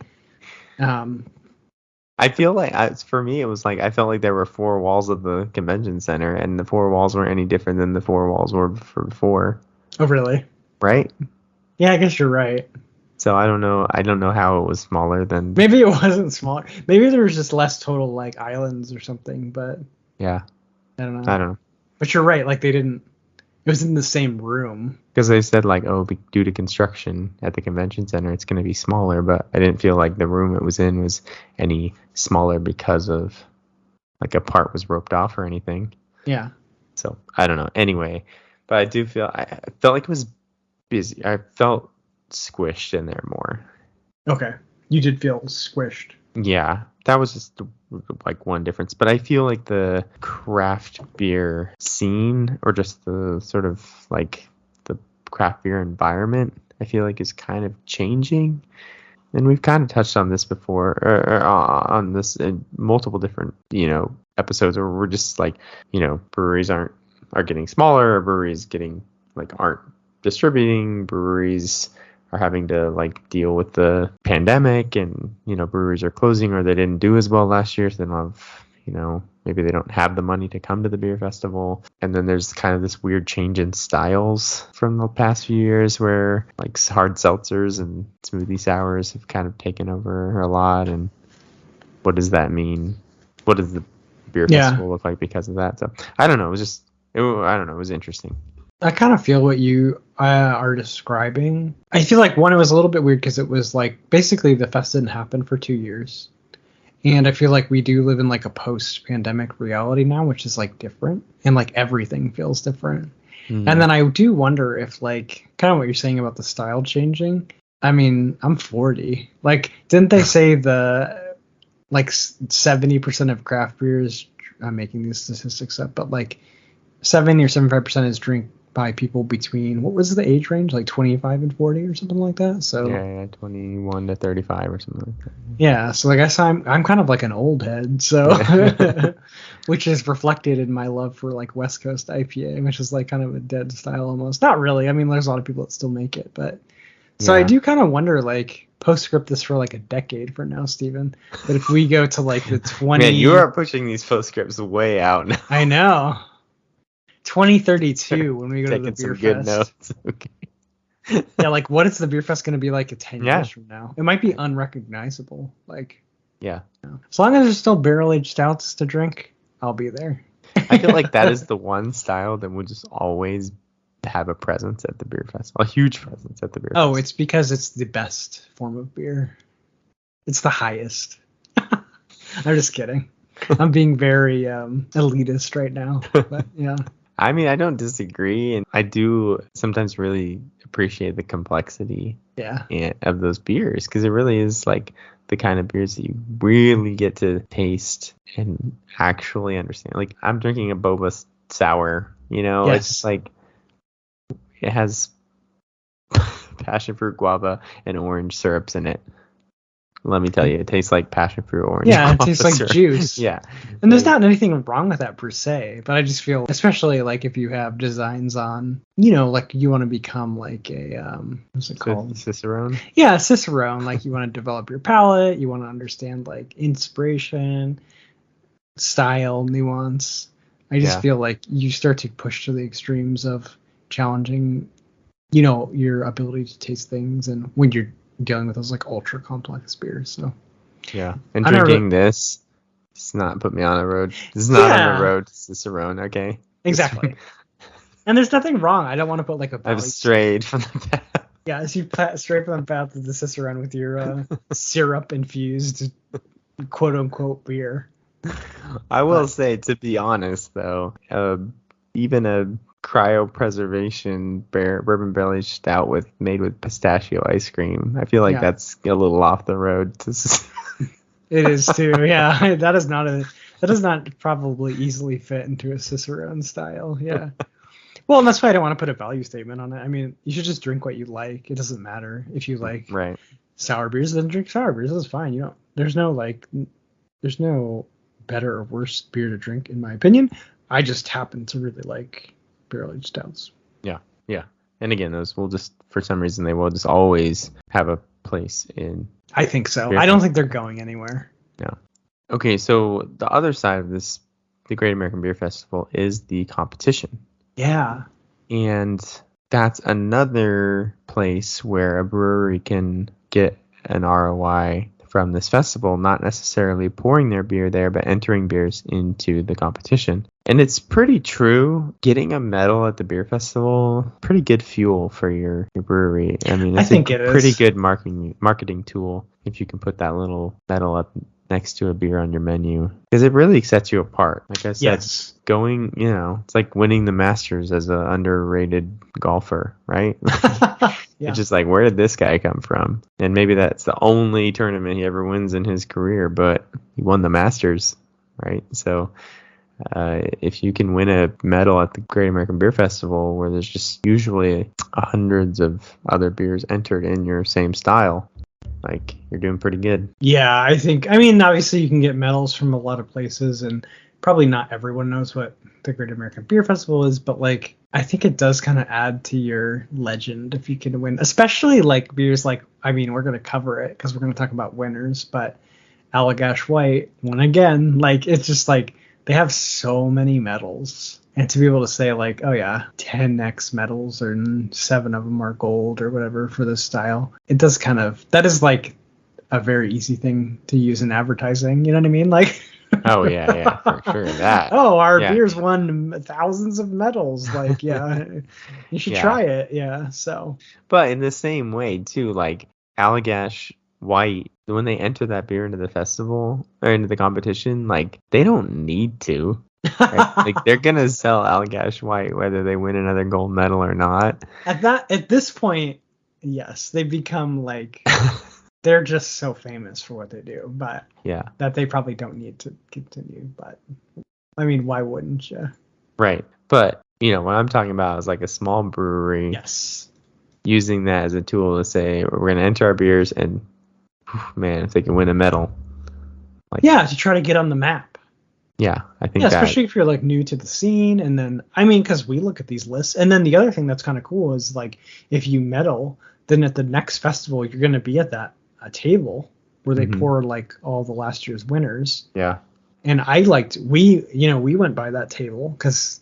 I feel for me, it was I felt like there were 4 walls of the convention center, and the 4 walls weren't any different than the 4 walls were before.
Oh, really?
Right?
Yeah, I guess you're right.
So I don't know how it was smaller than.
Maybe it wasn't smaller. Maybe there was just less total islands or something. But
yeah,
I don't know.
I don't know.
But you're right. They didn't. It was in the same room.
Because they said due to construction at the convention center, it's going to be smaller. But I didn't feel like the room it was in was any smaller because of a part was roped off or anything.
Yeah.
So I don't know. Anyway, but I do feel I felt like it was busy. I felt squished in there more.
Okay. You did feel squished.
Yeah. That was just one difference. But I feel like the craft beer scene, or just the sort of the craft beer environment, I feel like is kind of changing. And we've kind of touched on this before, or on this in multiple different, episodes where we're just breweries are getting smaller, or breweries aren't distributing, breweries are having to deal with the pandemic, and breweries are closing, or they didn't do as well last year, so they don't have maybe they don't have the money to come to the beer festival. And then there's kind of this weird change in styles from the past few years where hard seltzers and smoothie sours have kind of taken over a lot. And what does that mean? What does the beer festival look like because of that? So I don't know. It was interesting.
I kind of feel what you are describing. I feel like one, it was a little bit weird because it was like basically the fest didn't happen for 2 years. And I feel like we do live in like a post-pandemic reality now, which is like different, and like everything feels different. And then I do wonder if like kind of what you're saying about the style changing. I mean, I'm 40. Like, didn't they say the like 70% of craft beers? I'm making these statistics up, but like 70 or 75% is drink by people between, what was the age range, like 25 and 40 or something like that. So
yeah, 21 to 35 or something like that.
Yeah, so I guess I'm kind of like an old head, so which is reflected in my love for like West Coast IPA, which is like kind of a dead style almost. Not really. I mean, there's a lot of people that still make it, but so I do kind of wonder, like, postscript this for like a decade from now, Steven. But if we go to like the 20,
Man, you are pushing these postscripts way out now.
I know. 2032 when we go to the beer
some good
fest.
Notes. Okay.
Yeah, like what is the beer fest going to be like 10 years from now? It might be unrecognizable. Like,
yeah.
As long as there's still barrel-aged stouts to drink, I'll be there.
I feel like that is the one style that will just always have a presence at the beer festival, a huge presence at the beer festival.
Oh, it's because it's the best form of beer. It's the highest. I'm just kidding. I'm being very elitist right now, but yeah.
I mean, I don't disagree, and I do sometimes really appreciate the complexity of those beers, because it really is like the kind of beers that you really get to taste and actually understand. Like, I'm drinking a Boba sour, it's just like, it has passion fruit, guava, and orange syrups in it. Let me tell you, it tastes like passion fruit orange.
Yeah, it tastes like juice.
Yeah.
And there's not anything wrong with that per se, but I just feel, especially like if you have designs on, like you want to become like a, what's it called?
Cicerone?
Yeah, Cicerone. Like you want to develop your palate, you want to understand like inspiration, style, nuance. I just feel like you start to push to the extremes of challenging, your ability to taste things, and when you're dealing with those like ultra complex beers. So
yeah, and drinking this does not put me on a road. This is not on the road to Cicerone. Okay,
exactly. And there's nothing wrong. I don't want to put like a
I've strayed from the path.
Yeah, as you straight from the path of the Cicerone with your syrup infused quote unquote beer.
I will say, to be honest though, even a cryopreservation bourbon barrel aged stout made with pistachio ice cream, I feel like that's a little off the road to
It is too. Yeah, that does not probably easily fit into a Cicerone style. Yeah. Well, and that's why I don't want to put a value statement on it. I mean, you should just drink what you like. It doesn't matter if you like sour beers, then drink sour beers. That's fine. There's no better or worse beer to drink, in my opinion. I just happen to really like barrel-aged stouts. Yeah.
And again, those will just, for some reason, they will just always have a place in.
I think so. I don't think they're going anywhere.
No. Okay, so the other side of this, the Great American Beer Festival, is the competition.
Yeah.
And that's another place where a brewery can get an ROI from this festival, not necessarily pouring their beer there, but entering beers into the competition. And it's pretty true. Getting a medal at the beer festival, pretty good fuel for your brewery. I mean, it's a pretty good marketing tool if you can put that little medal up next to a beer on your menu, because it really sets you apart. Like I said, going, it's like winning the Masters as an underrated golfer, right? It's just like, where did this guy come from? And maybe that's the only tournament he ever wins in his career, but he won the Masters, right? So if you can win a medal at the Great American Beer Festival, where there's just usually hundreds of other beers entered in your same style, like, you're doing pretty good.
Yeah, I mean, obviously you can get medals from a lot of places, and probably not everyone knows what the Great American Beer Festival is, but like, I think it does kind of add to your legend if you can win, especially like beers like, I mean, we're going to cover it because we're going to talk about winners, but Allagash White won again. Like, it's just like, they have so many medals. And to be able to say like, oh yeah, 10 X medals, or 7 of them are gold or whatever for this style, it does kind of, that is like a very easy thing to use in advertising. You know what I mean? Like,
Oh yeah, for sure that.
Oh, our
Yeah,
beers won thousands of medals. Like, yeah, you should
yeah.
try it. Yeah. So.
But in the same way too, like Allagash White, when they enter that beer into the festival or into the competition, like they don't need to. Right? Like they're gonna sell Allagash White whether they win another gold medal or not.
At this point, yes, they become like they're just so famous for what they do, but
Yeah,
that they probably don't need to continue. But I mean, why wouldn't you?
right. But what I'm talking about is like a small brewery
Yes.
using that as a tool to say we're gonna enter our beers and man, if they can win a medal, like
Yeah, to try to get on the map.
yeah, I think
Yeah,
that
especially if you're like new to the scene, and then I mean, because we look at these lists, and then the other thing that's kind of cool is like if you medal, then at the next festival you're going to be at that table where they pour like all the last year's winners.
yeah.
And we went by that table because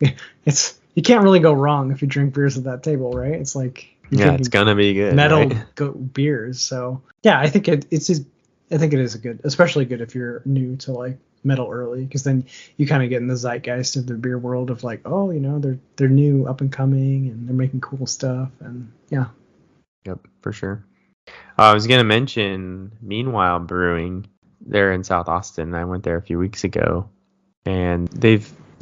you can't really go wrong if you drink beers at that table, right? It's like
It's gonna be good.
medal
Right?
beers. So yeah, I think it is a good, especially good if you're new to like medal early, because then you kind of get in the zeitgeist of the beer world of like, oh, they're new, up and coming, and they're making cool stuff, and yeah.
Yep, for sure. I was gonna mention, Meanwhile Brewing. They're in South Austin. I went there a few weeks ago, and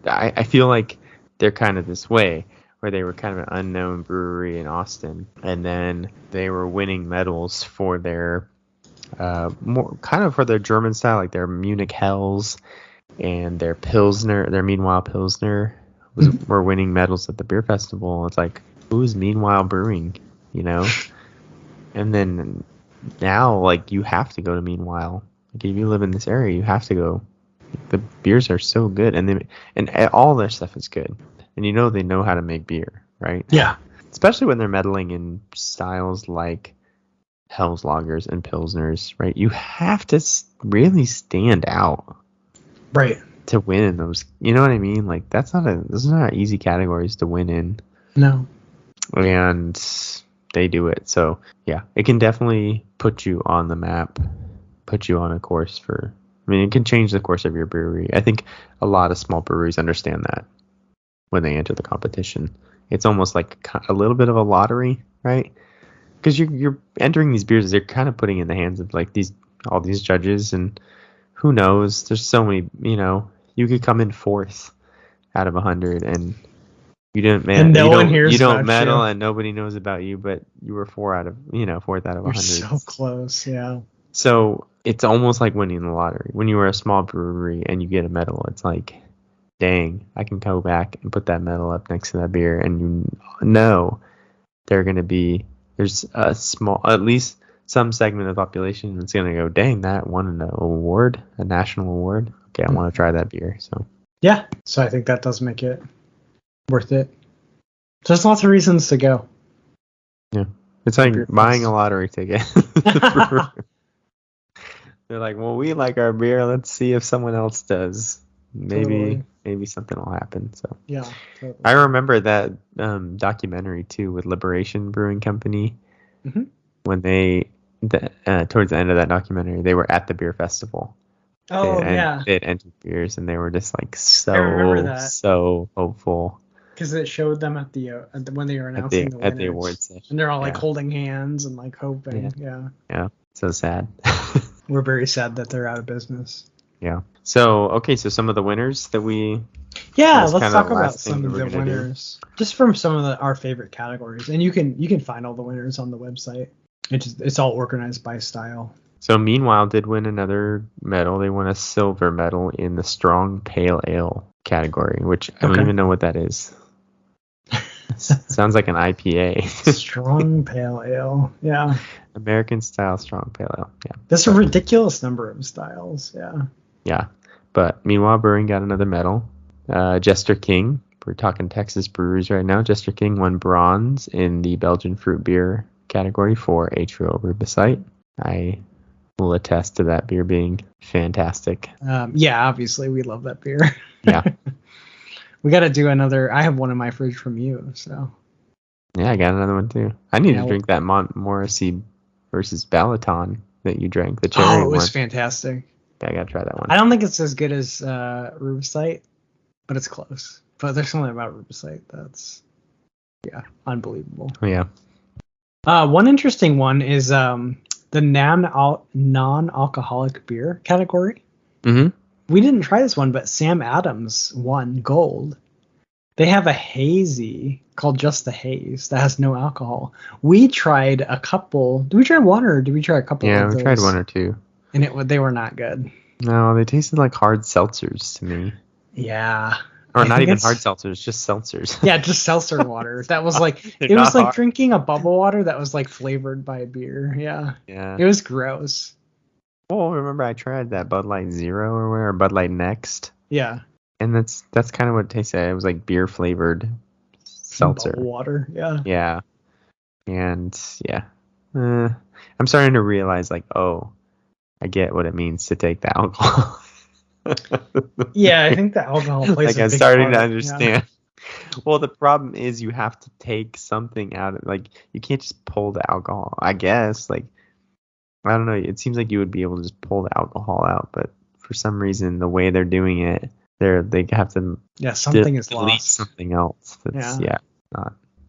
I feel like they're kind of this way, where they were kind of an unknown brewery in Austin, and then they were winning medals for their more kind of for their German style, like their Munich Hells and their Pilsner, their Meanwhile Pilsner were winning medals at the beer festival. It's like, who's Meanwhile Brewing, And then now, like, you have to go to Meanwhile. Like, if you live in this area, you have to go. The beers are so good, and all their stuff is good, and they know how to make beer, right?
Yeah.
Especially when they're meddling in styles like Hell's Lagers and Pilsners, right? You have to really stand out,
Right.
to win in those. You know what I mean? Like, those are not easy categories to win in.
No.
And they do it. So yeah, it can definitely put you on the map, put you on a course it can change the course of your brewery. I think a lot of small breweries understand that when they enter the competition. It's almost like a little bit of a lottery, right? Because you're entering these beers, they're kind of putting in the hands of like all these judges, and who knows? There's so many. You could come in fourth out of 100, and you didn't
And no one hears
you don't
about
medal,
you.
and nobody knows about you, but you were fourth out of 100.
You're so close. Yeah.
So it's almost like winning the lottery. When you were a small brewery and you get a medal, it's like, dang, I can go back and put that medal up next to that beer, and there's a small, at least some segment of the population that's going to go, dang, that won an award, a national award. Okay, I want to try that beer. So
yeah, so I think that does make it worth it. There's lots of reasons to go.
yeah, it's like buying a lottery ticket. They're like, well, we like our beer. Let's see if someone else does. Maybe something will happen. So
yeah, totally.
I remember that documentary too with Liberation Brewing Company. When towards the end of that documentary, they were at the beer festival.
Oh, yeah.
They had entered beers, and they were just like so hopeful.
Because it showed them at the when they were announcing
at the awards session,
and they're all like holding hands and like hoping.
Yeah. So sad.
We're very sad that they're out of business.
Yeah. So some of the winners that we.
Yeah, let's talk about some of the winners, just from some of our favorite categories, and you can find all the winners on the website. It's all organized by style.
So Meanwhile did win another medal. They won a silver medal in the Strong Pale Ale category, which I don't even know what that is. Sounds like an IPA.
Strong Pale Ale. Yeah.
American style Strong Pale Ale. Yeah.
That's a ridiculous number of styles. Yeah.
Yeah. But Meanwhile Brewing got another medal. Jester King. We're talking Texas breweries right now. Jester King won bronze in the Belgian fruit beer category for H2O Rubicite. I will attest to that beer being fantastic.
Yeah, obviously we love that beer.
Yeah.
We got to do another. I have one in my fridge from you, so.
Yeah, I got another one too. I need to drink that Montmorency versus Balaton that you drank, the cherry one.
Oh, it was fantastic.
I gotta try that one.
I don't think it's as good as Rubicite, but it's close. But there's something about Rubicite that's unbelievable.
Oh, yeah.
One interesting one is the non-alcoholic beer category.
Mm-hmm.
We didn't try this one, but Sam Adams won gold. They have a hazy called Just the Haze that has no alcohol. We tried a couple. Did we try one or did we try a couple?
Yeah,
of
we
those?
tried one or two.
And they were not good.
No, they tasted like hard seltzers to me.
Yeah.
Or not even hard seltzers, just seltzers.
Yeah, just seltzer water. That was like it was like drinking a bubble water that was like flavored by a beer. Yeah.
Yeah.
It was gross.
Well, remember I tried that Bud Light Zero or Bud Light Next.
Yeah.
And that's kind of what it tasted like. It was like beer flavored seltzer.
Bubble water. Yeah.
Yeah. And yeah. I'm starting to realize like, oh, I get what it means to take the alcohol.
Yeah, I think the alcohol plays
like
a
I'm
big
starting
part.
to understand. Yeah. Well, the problem is you have to take something out of like you can't just pull the alcohol. I guess like I don't know. It seems like you would be able to just pull the alcohol out, but for some reason the way they're doing it, they have to
something is
delete
lost.
something else. That's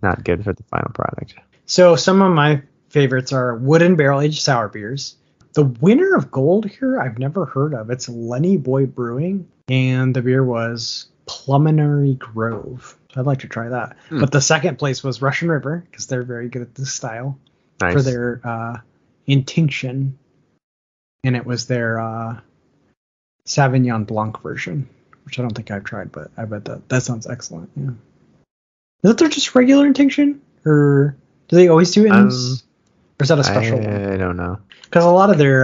not good for the final product.
So some of my favorites are wooden barrel aged sour beers. The winner of gold here, I've never heard of. It's Lenny Boy Brewing, and the beer was Pulmonary Grove. I'd like to try that. But the second place was Russian River, because they're very good at this style.
Nice.
For their Intinction. And it was their Sauvignon Blanc version, which I don't think I've tried, but I bet that sounds excellent. Yeah. Is that just regular Intinction? Or do they always do it in... or is that a special one?
I don't know.
Because a lot of their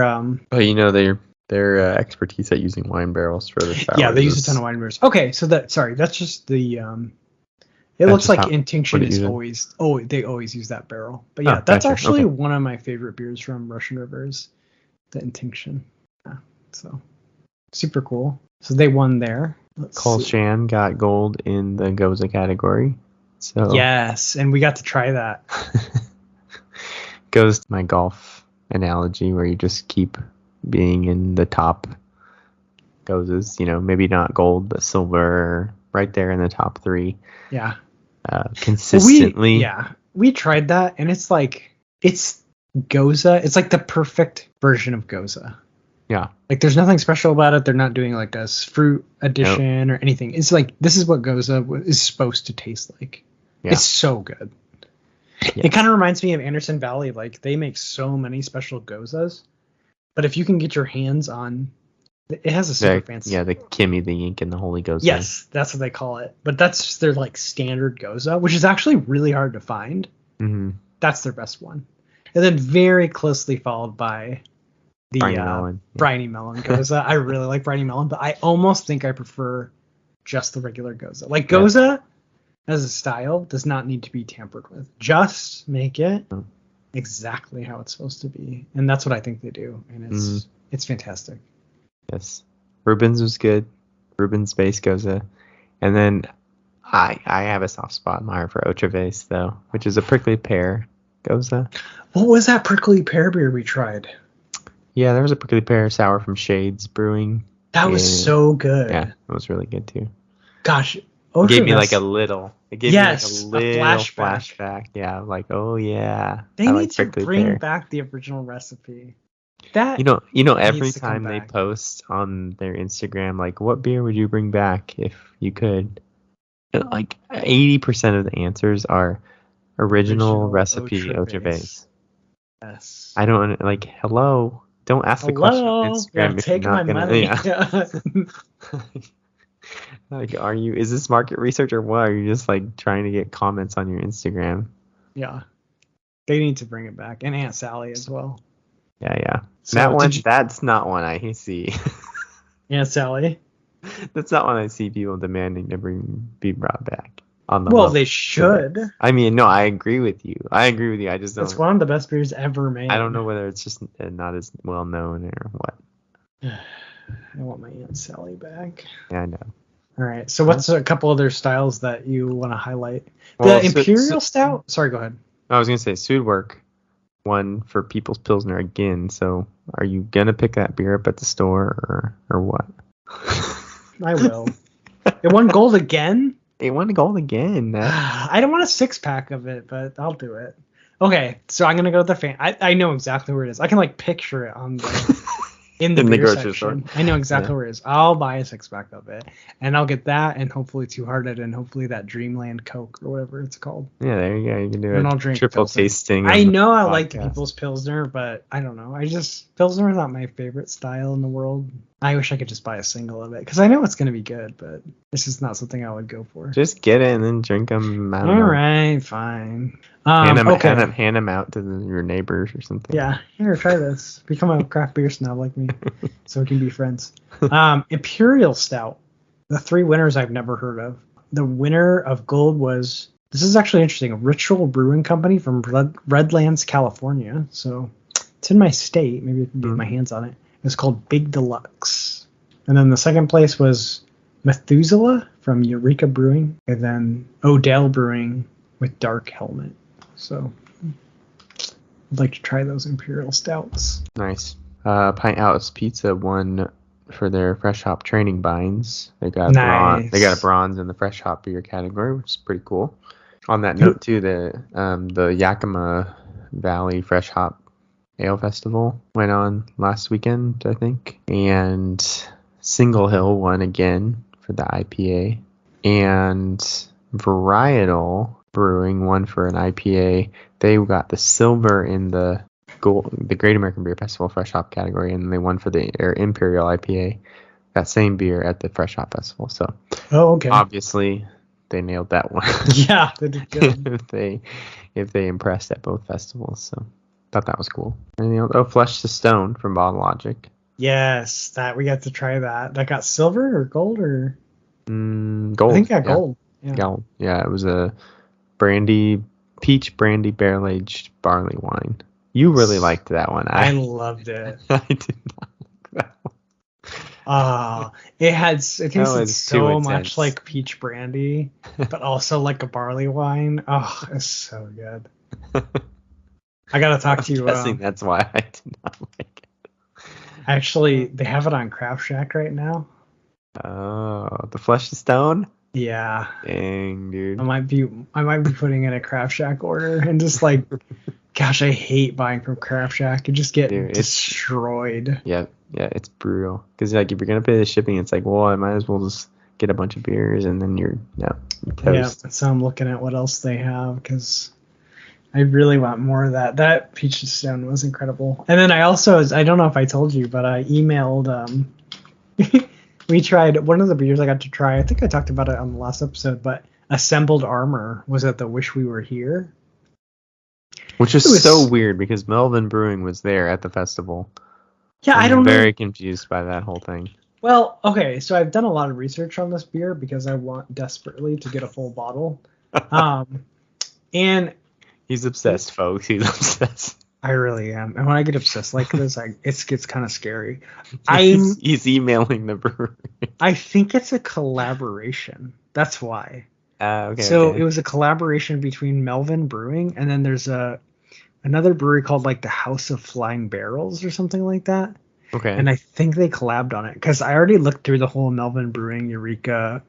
their expertise at using wine barrels for the sours.
Yeah, they use a ton of wine barrels. Okay, so that's just the it looks like Intinction is always they always use that barrel. But yeah, that's actually one of my favorite beers from Russian Rivers, the Intinction. Yeah, so super cool. So they won there.
Cole Shan got gold in the Goza category. So
yes, and we got to try that.
Goes to my golf analogy where you just keep being in the top Gozas, maybe not gold but silver, right there in the top 3.
Yeah.
Consistently.
We tried that and it's Goza. It's like the perfect version of Goza.
Yeah.
Like there's nothing special about it. They're not doing like a fruit addition or anything. It's like this is what Goza is supposed to taste like. Yeah. It's so good. Yes. It kind of reminds me of Anderson Valley. Like they make so many special Gozas, but if you can get your hands on, it has a super fancy.
Yeah, the Kimmy, the Ink, and the Holy Goza.
Yes, that's what they call it. But that's just their like standard Goza, which is actually really hard to find.
Mm-hmm.
That's their best one, and then very closely followed by the Briny Melon Goza. I really like Briny Melon, but I almost think I prefer just the regular Goza. Like Goza. As a style, does not need to be tampered with. Just make it exactly how it's supposed to be, and that's what I think they do, and it's fantastic.
Yes, Rubens was good. Rubens base Goza, and then I have a soft spot in my heart for Ochaves though, which is a prickly pear Goza.
What was that prickly pear beer we tried?
Yeah, there was a prickly pear sour from Shades Brewing.
That was so good.
Yeah, it was really good too.
Gosh.
It gave me like a little. It gave me like a little
flashback.
Yeah, like oh yeah.
They need to bring back the original recipe. That
every time they post on their Instagram, like what beer would you bring back if you could? Like 80% of the answers are original recipe Ochaves.
Yes.
I don't like. Hello. Don't ask the question on Instagram if
take
you're not
my
gonna.
money.
Like, is this market research or what? Are you just like trying to get comments on your Instagram?
Yeah. They need to bring it back. And Aunt Sally as well.
Yeah. So that's not one I see.
Aunt Sally?
That's not one I see people demanding to be brought back.
They should.
I mean, no, I agree with you. I just don't.
It's one of the best beers ever made.
I don't know whether it's just not as well known or what.
I want my Aunt Sally back.
Yeah, I know.
All right. So what's a couple other styles that you want to highlight? The Imperial Stout? Sorry, go ahead.
I was going to say Sudwerk one for People's Pilsner again. So are you gonna pick that beer up at the store or what?
I will. It won gold again?
It won gold again.
I don't want a 6-pack of it, but I'll do it. Okay, so I'm gonna go to the fan. I know exactly where it is. I can like picture it on the in the beer
grocery
section.
store.
I know exactly where it is. I'll buy a 6-pack of it, and I'll get that, and hopefully Two Hearted, and hopefully that Dreamland Coke or whatever it's called.
Yeah, there you go. You can do
And
a
I'll drink
triple
Pilsner.
tasting.
I know I
podcast.
like People's Pilsner, but I don't know. Pilsner is not my favorite style in the world. I wish I could just buy a single of it because I know it's gonna be good, but this is not something I would go for.
Just get it and then drink them.
All right, fine.
Hand
Okay.
them out to your neighbors or something.
Yeah, here, try this. Become a craft beer snob like me, so we can be friends. Imperial Stout. The 3 winners I've never heard of. The winner of gold was, this is actually interesting, Ritual Brewing Company from Redlands, California. So it's in my state. Maybe I can get my hands on it. It's called Big Deluxe. And then the second place was Methuselah from Eureka Brewing, and then Odell Brewing with Dark Helmet. So I'd like to try those Imperial Stouts.
Nice. Pint House Pizza won for their fresh hop training binds. They got
Nice.
They got a bronze in the fresh hop beer category, which is pretty cool. On that note, too, the Yakima Valley Fresh Hop Ale Festival went on last weekend, I think, and Single Hill won again for the IPA, and Varietal Brewing won for an IPA. They got the silver in the Great American Beer Festival Fresh Hop category, and they won for the Imperial IPA, that same beer at the Fresh Hop Festival. So,
okay.
Obviously, they nailed that one.
Yeah, they did good.
if they impressed at both festivals. So, thought that was cool. And Flesh to Stone from Bottle Logic.
Yes, that we got to try that. That got silver or gold or
Gold.
I think it got gold. Yeah.
Gold. Yeah, it was a peach brandy barrel aged barley wine. You really liked that one.
I loved it.
I did not like that one.
It tasted so
intense.
much like peach brandy, but also like a barley wine. Oh, it's so good. I gotta talk to you.
I'm guessing that's why I did not like it.
Actually, they have it on Craft Shack right now.
Oh, the Flesh to Stone?
Yeah.
Dang, dude.
I might be putting in a Craft Shack order and just like, gosh, I hate buying from Craft Shack. You just get destroyed.
Yeah, it's brutal. Because like if you're gonna pay the shipping, it's like, well, I might as well just get a bunch of beers and then you're toast.
Yeah. So I'm looking at what else they have because I really want more of that. That Peach Stone was incredible. And then I don't know if I told you, but I emailed. We tried one of the beers I got to try. I think I talked about it on the last episode, but Assembled Armor was at the Wish We Were Here.
Which is so weird because Melvin Brewing was there at the festival.
Yeah, I don't know.
I'm very confused by that whole thing.
Well, okay, so I've done a lot of research on this beer because I want desperately to get a full bottle. And
he's obsessed, folks. He's obsessed.
I really am. And when I get obsessed like this, it gets kind of scary.
He's emailing the brewery.
I think it's a collaboration. That's why.
Okay.
So it was a collaboration between Melvin Brewing and then there's another brewery called like the House of Flying Barrels or something like that.
Okay.
And I think they collabed on it because I already looked through the whole Melvin Brewing Eureka.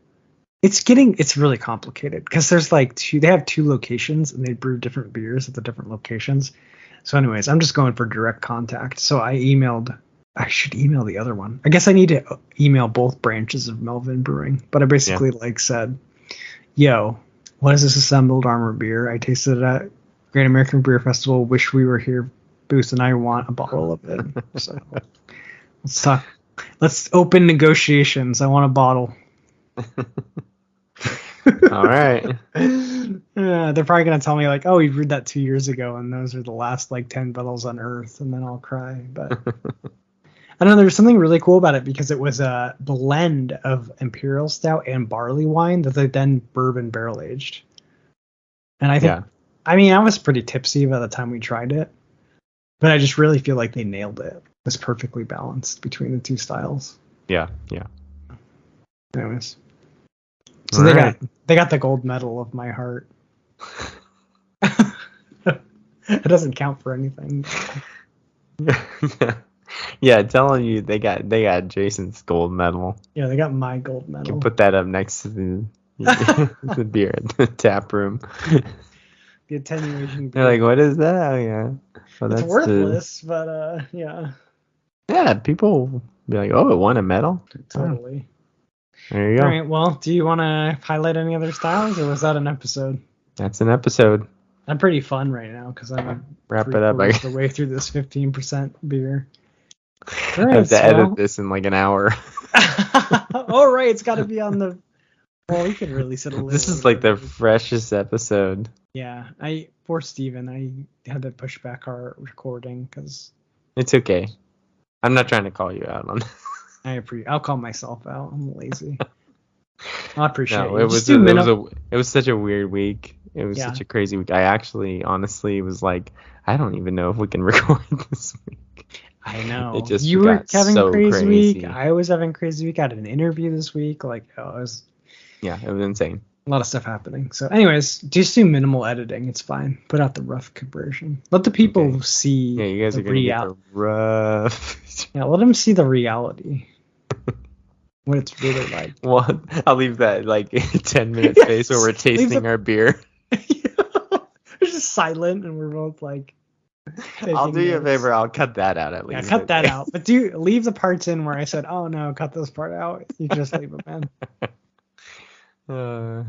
It's really complicated because there's like they have 2 locations and they brew different beers at the different locations. So anyways, I'm just going for direct contact. So I should email the other one. I guess I need to email both branches of Melvin Brewing. But I basically said, yo, what is this Assembled Armor beer? I tasted it at Great American Beer Festival. Wish we were here booth and I want a bottle of it. So let's talk. Let's open negotiations. I want a bottle.
All right.
They're probably gonna tell me like, oh, we brewed that 2 years ago, and those are the last like 10 bottles on Earth, and then I'll cry. But I don't know. There's something really cool about it because it was a blend of Imperial Stout and barley wine that they then bourbon barrel aged. And I think, I mean, I was pretty tipsy by the time we tried it, but I just really feel like they nailed it. It was perfectly balanced between the 2 styles.
Yeah.
Anyways. So they got the gold medal of my heart. It doesn't count for anything.
Yeah, telling you they got Jason's gold medal.
Yeah, they got my gold
You
medal.
can put that up next to the beer at the tap room.
The attenuation
They're
beer.
like, what is that? Oh, yeah. Well,
It's
that's
worthless, but yeah,
Yeah, people be like, oh, it won a medal?
totally.
Oh, there you go.
All right, well, do you want to highlight any other styles, or was that an episode?
That's an episode.
I'm pretty fun right now because I'm
Wrap it up.
the way through this 15% beer.
I have to edit this in like an hour.
Oh, right, it's got to be on the. Well, we could release it a little.
This is like the freshest episode.
Yeah, poor Steven, I had to push back our recording because.
It's okay. I'm not trying to call you out on.
I'll call myself out. I'm lazy. I appreciate
No,
it.
It was such a weird week. It was such a crazy week. I actually, honestly, was like, I don't even know if we can record this week.
I know.
It just
You were having
so
a crazy week.
crazy.
I was having a crazy week. I had an interview this week. Like, it was.
Yeah, it was insane.
A lot of stuff happening. So, anyways, just do minimal editing. It's fine. Put out the rough version. Let the people see.
Yeah, you guys are gonna get the rough.
Yeah, let them see the reality. What it's really like.
Well, I'll leave that like 10-minute space where we're tasting our beer.
It's just silent, and we're both like.
I'll do you a favor. I'll cut that out at least.
Yeah, cut that out. But leave the parts in where I said, "Oh no, cut this part out." You can just leave them in.
Yep.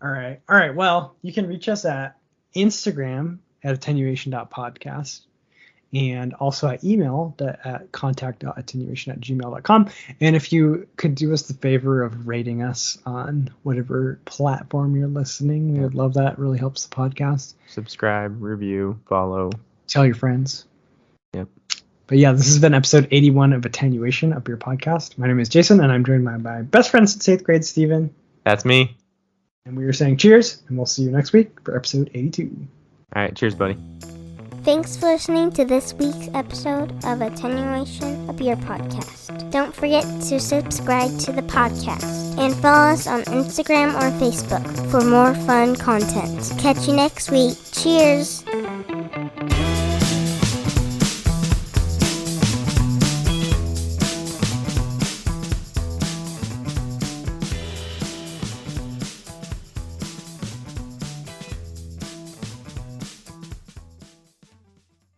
All right. Well, you can reach us at Instagram at attenuation.podcast and also at email at contact.attenuation@gmail.com. And if you could do us the favor of rating us on whatever platform you're listening, we would love that. It really helps the podcast.
Subscribe, review, follow.
Tell your friends.
Yep.
But yeah, this has been episode 81 of Attenuation, a beer podcast. My name is Jason, and I'm joined by my best friend since 8th grade, Steven.
That's me.
And we are saying cheers, and we'll see you next week for episode 82.
All right, cheers, buddy.
Thanks for listening to this week's episode of Attenuation, a beer podcast. Don't forget to subscribe to the podcast and follow us on Instagram or Facebook for more fun content. Catch you next week. Cheers!